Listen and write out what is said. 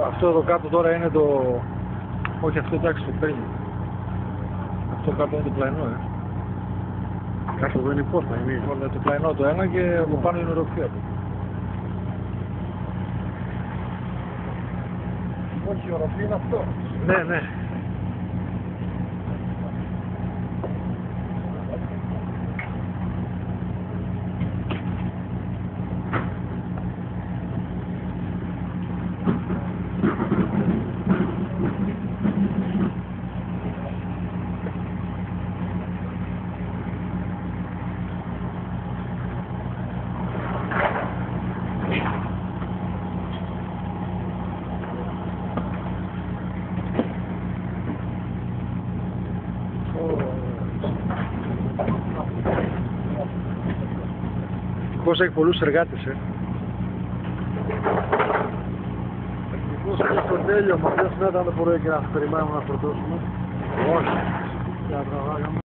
Αυτό εδώ κάτω τώρα είναι το... Όχι, αυτό εντάξει το παίρνει. Αυτό κάτω είναι το πλαϊνό, Κάτω εδώ είναι η πόρτα, είναι. Το πλαϊνό το ένα και από πάνω είναι η οροφή του. Όχι, η οροφή είναι αυτό. Ναι, ναι. Πώς έχει πολλούς εργάτες, Ευτυχώς είναι στο τέλειο, μα ποιος να ήταν το πρωί και να περιμένουμε να φορτώσουμε. Όχι. Για να τραβάγαμε.